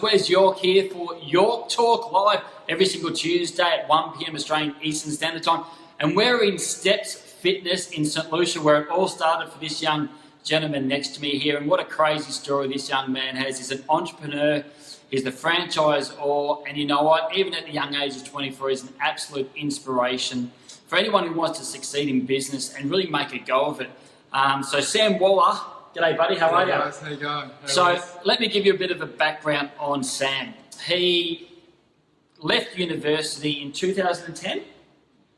Where's York here for York Talk Live every single Tuesday at 1 p.m. Australian Eastern Standard Time. And we're in Stepz Fitness in St. Lucia, where it all started for this young gentleman next to me here. And what a crazy story this young man has. He's an entrepreneur, he's the franchisor, and you know what? Even at the young age of 24, he's an absolute inspiration for anyone who wants to succeed in business and really make a go of it. So Sam Waller, g'day buddy, how are you? Guys, how you going? Let me give you a bit of a background on Sam. He left university in 2010.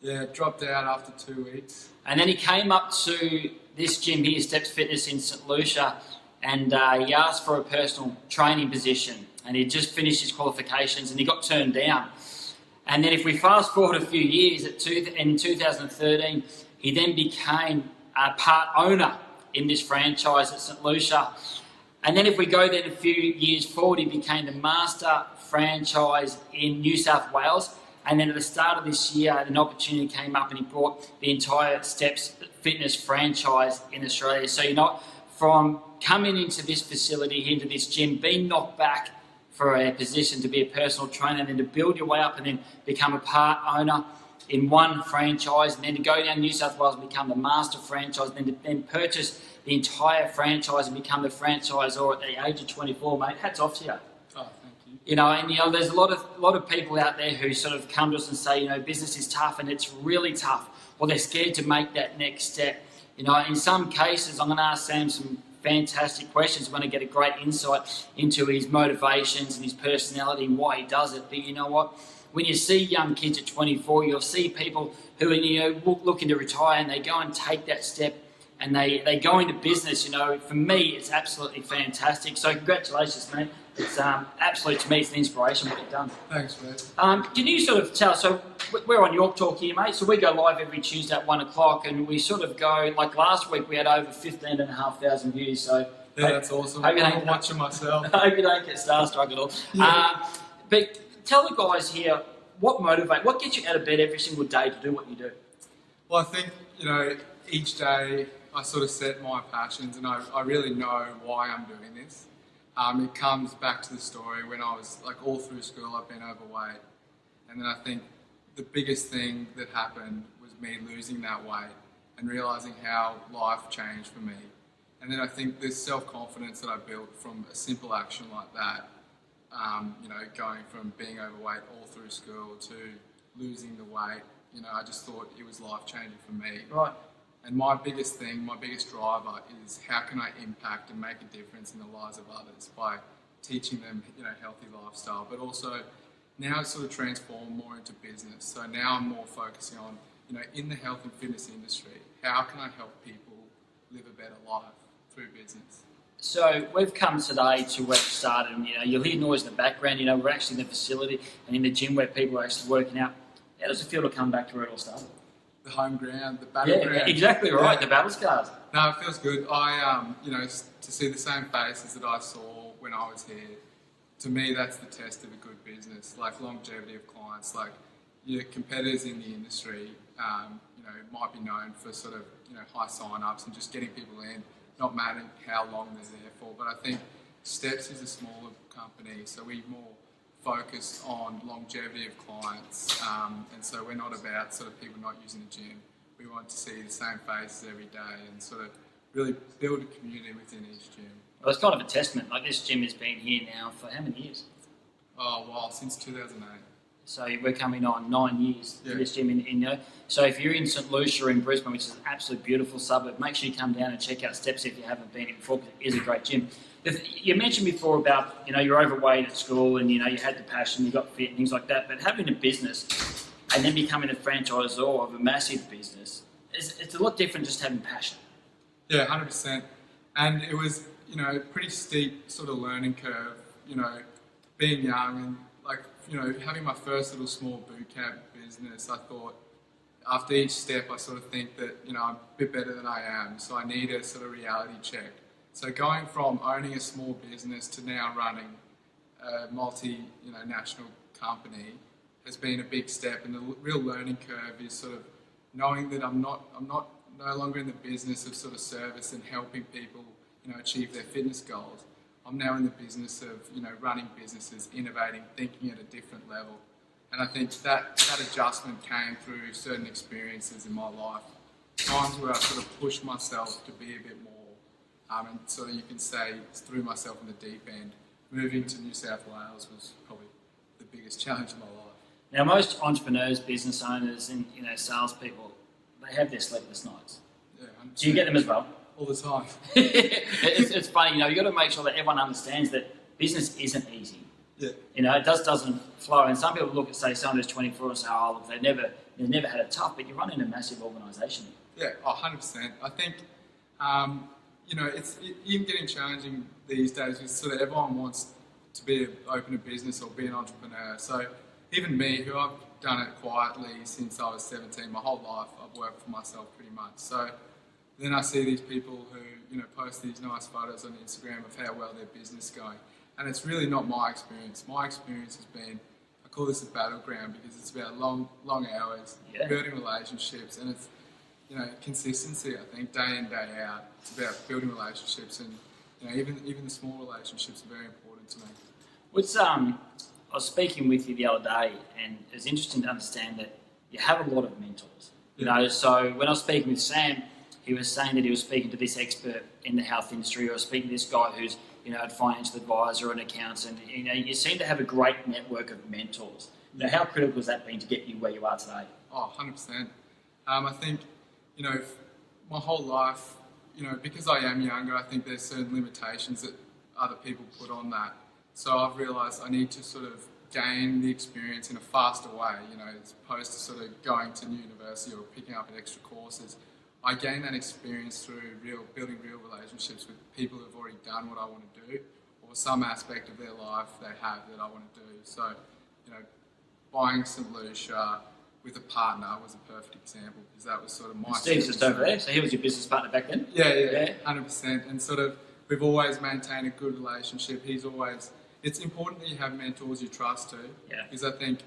Yeah, dropped out after 2 weeks. And then he came up to this gym here, Stepz Fitness in St. Lucia, and he asked for a personal training position. And he'd just finished his qualifications and he got turned down. And then if we fast forward a few years, in 2013, he then became a part owner in this franchise at St. Lucia. And then if we go then a few years forward, he became the master franchise in New South Wales. And then at the start of this year, an opportunity came up and he brought the entire Stepz Fitness franchise in Australia. So, you know, from coming into this facility, into this gym, being knocked back for a position to be a personal trainer, and then to build your way up and then become a part owner in one franchise, and then to go down New South Wales and become the master franchise, and then to then purchase the entire franchise and become the franchisor at the age of 24, mate. Hats off to you. Oh, thank you. You know, and you know, there's a lot of people out there who sort of come to us and say, you know, business is tough and it's really tough, or they're scared to make that next step. You know, in some cases, I'm going to ask Sam some fantastic questions. I'm going to get a great insight into his motivations and his personality and why he does it. But you know what? When you see young kids at 24, you'll see people who are, you know, looking to retire, and they go and take that step and they go into business. You know, for me, it's absolutely fantastic. So congratulations, mate. It's absolute, to me, it's an inspiration what you've done. Thanks, mate. Can you sort of tell, so we're on York Talk here, mate, so we go live every Tuesday at 1 o'clock, and we sort of go, like last week we had over 15,500 views, so... Yeah, that's awesome. I'm watching myself. I hope you don't get starstruck at all. Yeah. But tell the guys here, what gets you out of bed every single day to do what you do? Well, I think, you know, each day I sort of set my passions, and I really know why I'm doing this. It comes back to the story when I was, like, all through school I've been overweight, and then I think the biggest thing that happened was me losing that weight and realising how life changed for me. And then I think this self-confidence that I built from a simple action like that, you know, going from being overweight all through school to losing the weight, you know, I just thought it was life-changing for me. Right. And my biggest thing, my biggest driver is how can I impact and make a difference in the lives of others by teaching them, you know, healthy lifestyle, but also now it's sort of transformed more into business. So now I'm more focusing on, you know, in the health and fitness industry, how can I help people live a better life through business? So we've come today to where it started, and you know, you'll hear noise in the background. You know, we're actually in the facility and in the gym where people are actually working out. How does it feel to come back to where it all started? The home ground, the battleground. Yeah, exactly right. Yeah. The battle scars. No, it feels good. You know, to see the same faces that I saw when I was here, to me, that's the test of a good business. Like longevity of clients, like your competitors in the industry, you know, might be known for sort of, you know, high sign-ups and just getting people in, not mattering how long they're there for. But I think Stepz is a smaller company, so we more focus on longevity of clients, and so we're not about sort of people not using the gym. We want to see the same faces every day and sort of really build a community within each gym. Well, it's kind of a testament. Like, this gym has been here now for how many years? Oh, wow, since 2008. So we're coming on 9 years Yeah. for this gym in, you know. So if you're in St. Lucia in Brisbane, which is an absolute beautiful suburb, make sure you come down and check out Stepz if you haven't been here before, because it is a great gym. You mentioned before about, you know, you're overweight at school and, you know, you had the passion, you got fit and things like that, but having a business and then becoming a franchisor of a massive business, it's a lot different just having passion. Yeah, 100%. And it was, you know, a pretty steep sort of learning curve, you know, being young and, like, you know, having my first little small boot camp business. I thought after each step I sort of think that, you know, I'm a bit better than I am, so I need a sort of reality check. So going from owning a small business to now running a national company has been a big step, and the real learning curve is sort of knowing that I'm no longer in the business of sort of service and helping people, you know, achieve their fitness goals. I'm now in the business of, running businesses, innovating, thinking at a different level. And I think that adjustment came through certain experiences in my life, times where I sort of pushed myself to be a bit more, and sort of, you can say, threw myself in the deep end. Moving to New South Wales was probably the biggest challenge of my life. Now, most entrepreneurs, business owners, and salespeople, they have their sleepless nights. Yeah, Do you get them as well? All the time. It's funny, you've got to make sure that everyone understands that business isn't easy. Yeah. It doesn't flow. And some people look at, say, someone who's 24 and say, oh, look, they've never had it tough, but you're running a massive organisation. Yeah, 100%. I think, it's even getting challenging these days because sort of everyone wants to open a business or be an entrepreneur. So even me, who I've done it quietly since I was 17, my whole life, I've worked for myself pretty much. So then I see these people who, post these nice photos on Instagram of how well their business is going. And it's really not my experience. My experience has been, I call this a battleground because it's about long hours, building relationships, and it's, consistency, I think, day in, day out. It's about building relationships, and, even the small relationships are very important to me. I was speaking with you the other day, and it was interesting to understand that you have a lot of mentors. So when I was speaking with Sam, he was saying that he was speaking to this expert in the health industry, or speaking to this guy who's a financial advisor or an accountant. You seem to have a great network of mentors. How critical has that been to get you where you are today? Oh, 100%. I think, my whole life, because I am younger, I think there's certain limitations that other people put on that. So I've realised I need to sort of gain the experience in a faster way, as opposed to sort of going to university or picking up extra courses. I gain that experience through building real relationships with people who have already done what I want to do, or some aspect of their life they have that I want to do. So, buying St. Lucia with a partner was a perfect example, because that was sort of my... Steve's just over there, so he was your business partner back then? Yeah, 100%. And sort of, we've always maintained a good relationship. It's important that you have mentors you trust too, because I think,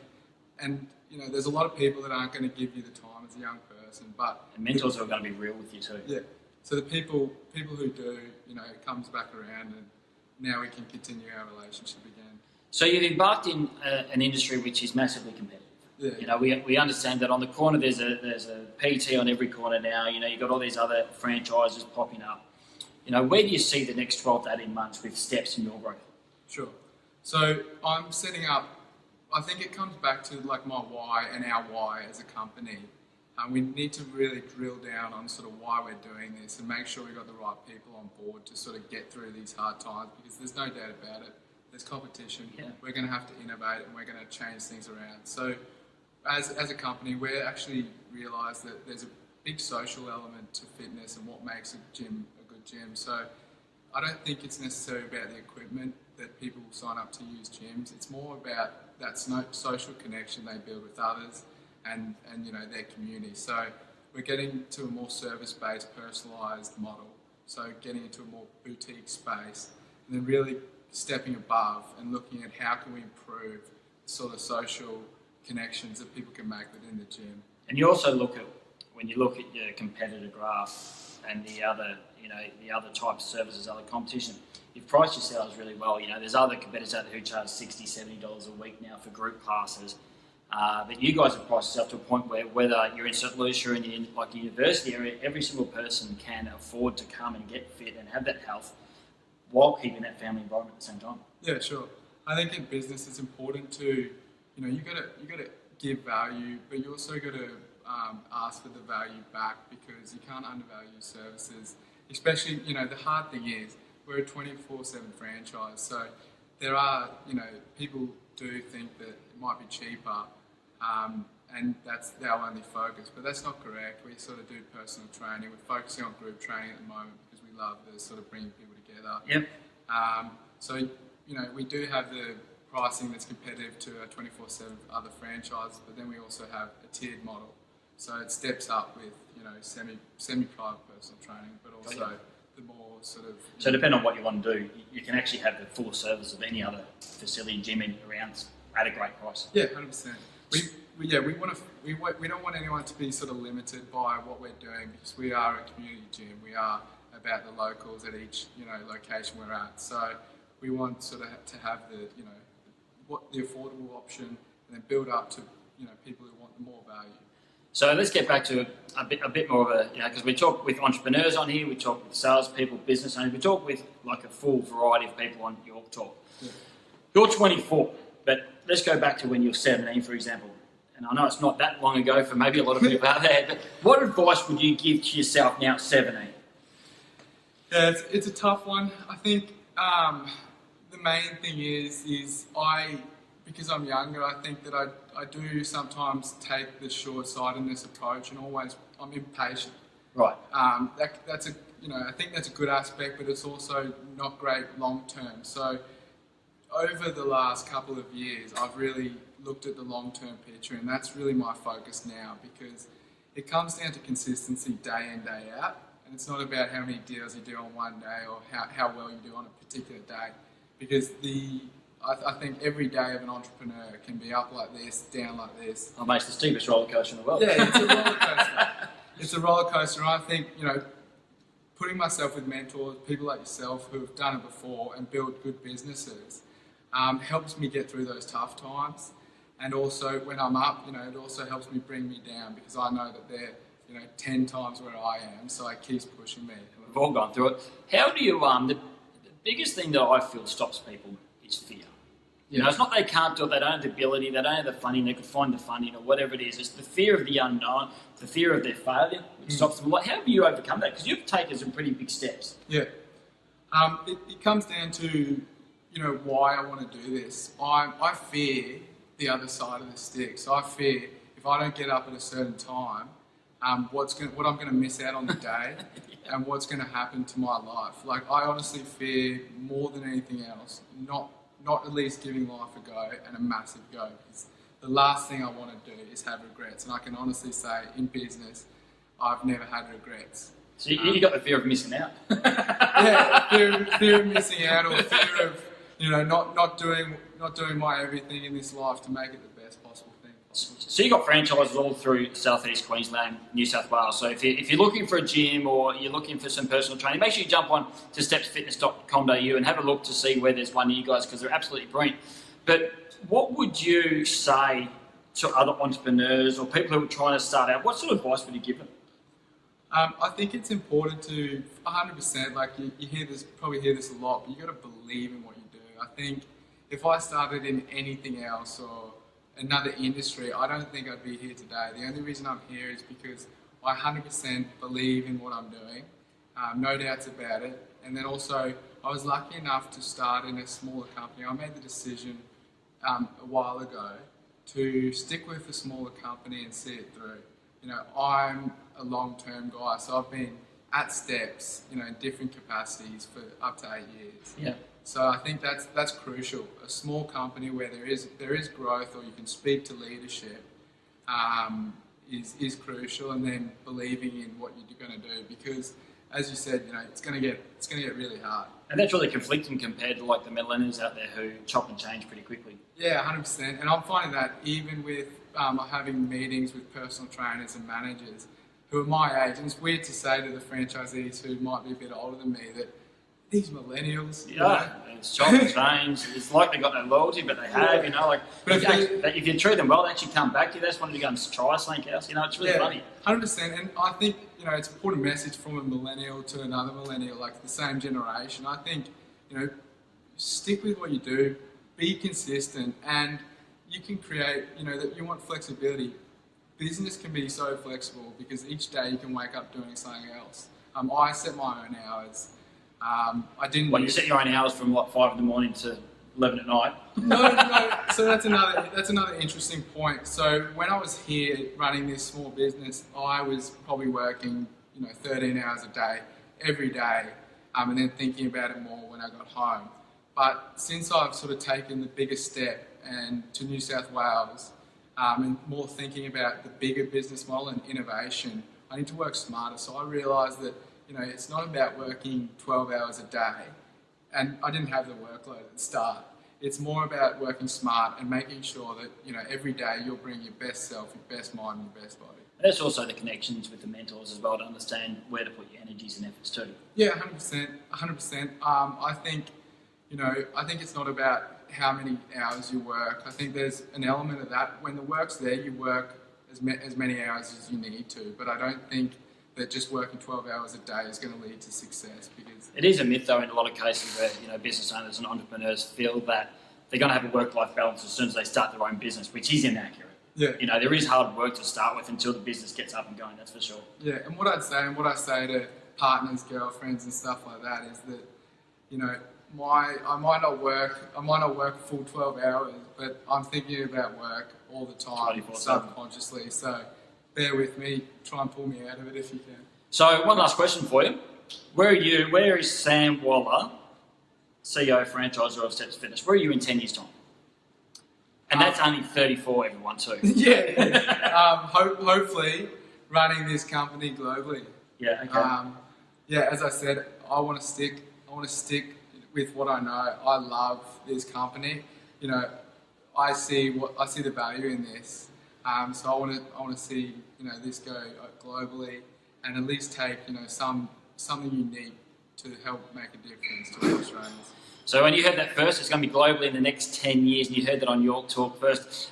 and there's a lot of people that aren't going to give you the time as a young person, but... And mentors are going to be real with you too. Yeah. So the people who do, it comes back around, and now we can continue our relationship again. So you've embarked in an industry which is massively competitive. Yeah. We understand that on the corner there's a PT on every corner now. You've got all these other franchises popping up. Where do you see the next 12 to 18 months with Stepz in your growth? Sure. So I'm setting up, I think it comes back to like my why and our why as a company. We need to really drill down on sort of why we're doing this and make sure we've got the right people on board to sort of get through these hard times, because there's no doubt about it. There's competition. Yeah. We're going to have to innovate, and we're going to change things around. So as a company, we actually realise that there's a big social element to fitness and what makes a gym a good gym. So I don't think it's necessarily about the equipment that people sign up to use gyms. It's more about that social connection they build with others and their community. So we're getting to a more service-based, personalised model. So getting into a more boutique space, and then really stepping above and looking at how can we improve the sort of social connections that people can make within the gym. And you also look at, when you look at your competitor graph and the other types of services, other competition, you've priced yourselves really well. There's other competitors out there who charge $60, $70 a week now for group classes. But you guys have priced yourself to a point where, whether you're in St. Lucia or in like a university area, every single person can afford to come and get fit and have that health while keeping that family environment at the same time. Yeah, sure. I think in business it's important to, you got to give value, but you also got to ask for the value back, because you can't undervalue services. Especially, the hard thing is we're a 24/7 franchise, so there are, people do think that it might be cheaper, and that's our only focus, but that's not correct. We sort of do personal training. We're focusing on group training at the moment because we love the sort of bringing people together. Yep. So, we do have the pricing that's competitive to our 24/7 other franchises, but then we also have a tiered model. So it steps up with, semi-private personal training, but also the more sort of... So depending on what you want to do, you can actually have the full service of any other facility, gym around at a great price. Yeah, 100%. We don't want anyone to be sort of limited by what we're doing, because we are a community gym. We are about the locals at each, location we're at. So we want sort of to have the affordable option, and then build up to people who want the more value. So let's get back to a bit more of a, because we talk with entrepreneurs on here, we talk with salespeople, business owners, we talk with like a full variety of people on your talk. Yeah. You're 24, but let's go back to when you're 17, for example. And I know it's not that long ago for maybe a lot of people out there, but what advice would you give to yourself now at 17? Yeah, it's a tough one. I think the main thing is because I'm younger, I think that I do sometimes take the short-sightedness approach, and I'm impatient. Right. That's I think that's a good aspect, but it's also not great long-term. So over the last couple of years, I've really looked at the long-term picture, and that's really my focus now, because it comes down to consistency day in, day out, and it's not about how many deals you do on one day or how well you do on a particular day, because I think every day of an entrepreneur can be up like this, down like this. Oh, mate, it's the steepest roller coaster in the world. Yeah, it's a roller coaster. It's a roller coaster, and I think, putting myself with mentors, people like yourself who have done it before and built good businesses, helps me get through those tough times. And also, when I'm up, it also helps me bring me down, because I know that they're, 10 times where I am, so it keeps pushing me. We've all gone through it. How do you, the biggest thing that I feel stops people is fear. It's not they can't do it, they don't have the ability, they don't have the funding, they could find the funding or whatever it is. It's the fear of the unknown, the fear of their failure, which stops them. Like, how have you overcome that? Because you've taken some pretty big steps. Yeah. It comes down to, why I want to do this. I fear the other side of the stick. So I fear if I don't get up at a certain time, what I'm going to miss out on the day and what's going to happen to my life. Like, I honestly fear more than anything else, not at least giving life a go, and a massive go. Because the last thing I want to do is have regrets. And I can honestly say, in business, I've never had regrets. So you got the fear of missing out. Yeah, fear of missing out, or fear of not doing my everything in this life to make it the best possible thing. So you got franchises all through Southeast Queensland, New South Wales. So if you're looking for a gym or you're looking for some personal training, make sure you jump on to stepzfitness.com.au and have a look to see where there's one near you guys, because they're absolutely brilliant. But what would you say to other entrepreneurs or people who are trying to start out? What sort of advice would you give them? I think it's important to 100%. Like you probably hear this a lot, but you got to believe in what you do. I think if I started in anything else or another industry, I don't think I'd be here today. The only reason I'm here is because I 100% believe in what I'm doing. No doubts about it. And then also, I was lucky enough to start in a smaller company. I made the decision a while ago to stick with a smaller company and see it through. I'm a long-term guy, so I've been at Stepz, in different capacities for up to 8 years. Yeah. So I think that's crucial. A small company where there is growth, or you can speak to leadership, is crucial, and then believing in what you're going to do, because as you said, it's going to get really hard. And that's really conflicting compared to like the millennials out there who chop and change pretty quickly. Yeah, 100%. And I'm finding that even with having meetings with personal trainers and managers who are my age, and it's weird to say to the franchisees who might be a bit older than me that these millennials. Yeah, it's chop and change. It's like they've got no loyalty, but they have, But if you treat them well, they actually come back to you. They just want to go and try something else. It's really funny. 100%. And I think, it's a important message from a millennial to another millennial, like the same generation. I think, stick with what you do, be consistent, and you can create, that you want flexibility. Business can be so flexible because each day you can wake up doing something else. I set my own hours. I didn't. Well, you set your own hours from 5 in the morning to 11 at night. No. So that's another interesting point. So when I was here running this small business, I was probably working 13 hours a day every day, and then thinking about it more when I got home. But since I've sort of taken the bigger step and to New South Wales, and more thinking about the bigger business model and innovation, I need to work smarter. So I realised that it's not about working 12 hours a day, and I didn't have the workload at the start. It's more about working smart and making sure that every day you'll bring your best self, your best mind, and your best body. And that's also the connections with the mentors as well, to understand where to put your energies and efforts too. Yeah, 100%. I think you know, I think it's not about how many hours you work. I think there's an element of that. When the work's there, you work as many hours as you need to. But I don't think that just working 12 hours a day is going to lead to success, because It is a myth, though, in a lot of cases where, you know, business owners and entrepreneurs feel that they're going to have a work-life balance as soon as they start their own business, which is inaccurate. yeah, You know, there is hard work to start with until the business gets up and going, that's for sure. yeah. And what I say to partners, girlfriends, and stuff like that is that, you know, I might not work full 12 hours, but I'm thinking about work all the time, 24/7. subconsciously. So bear with me, try and pull me out of it if you can. So, one last question for you. Where is Sam Waller, CEO, franchisor of Stepz Fitness? Where are you in 10 years' time? And that's only 34, everyone, too. Yeah. Hopefully running this company globally. Yeah, okay. Yeah, as I said, I want to stick with what I know. I love this company. You know, I see the value in this. So I want to see, you know, this go globally, and at least take, you know, something unique to help make a difference to Australians. So when you heard that first, it's going to be globally in the next 10 years, and you heard that on York Talk first.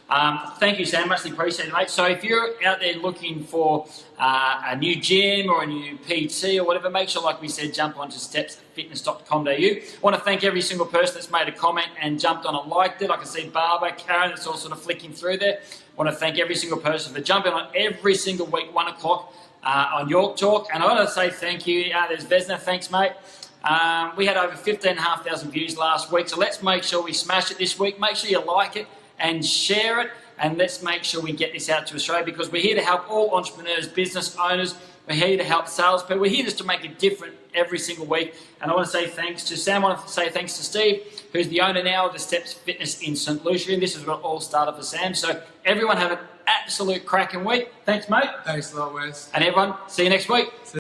Thank you, Sam. Muchly appreciated, mate. So if you're out there looking for a new gym or a new PT or whatever, make sure, like we said, jump onto stepsfitness.com.au. I want to thank every single person that's made a comment and jumped on and liked it. I can see Barbara, Karen, it's all sort of flicking through there. I want to thank every single person for jumping on every single week, 1 o'clock on York Talk. And I want to say thank you. There's Vesna. Thanks, mate. We had over 15,500 views last week, so let's make sure we smash it this week. Make sure you like it and share it, and let's make sure we get this out to Australia, because we're here to help all entrepreneurs, business owners. We're here to help salespeople. We're here just to make it different every single week. And I want to say thanks to Sam. I want to say thanks to Steve, who's the owner now of the Stepz Fitness in St. Lucia. And this is what it all started for Sam. So everyone have an absolute cracking week. Thanks, mate. Thanks a lot, Wes. And everyone, see you next week.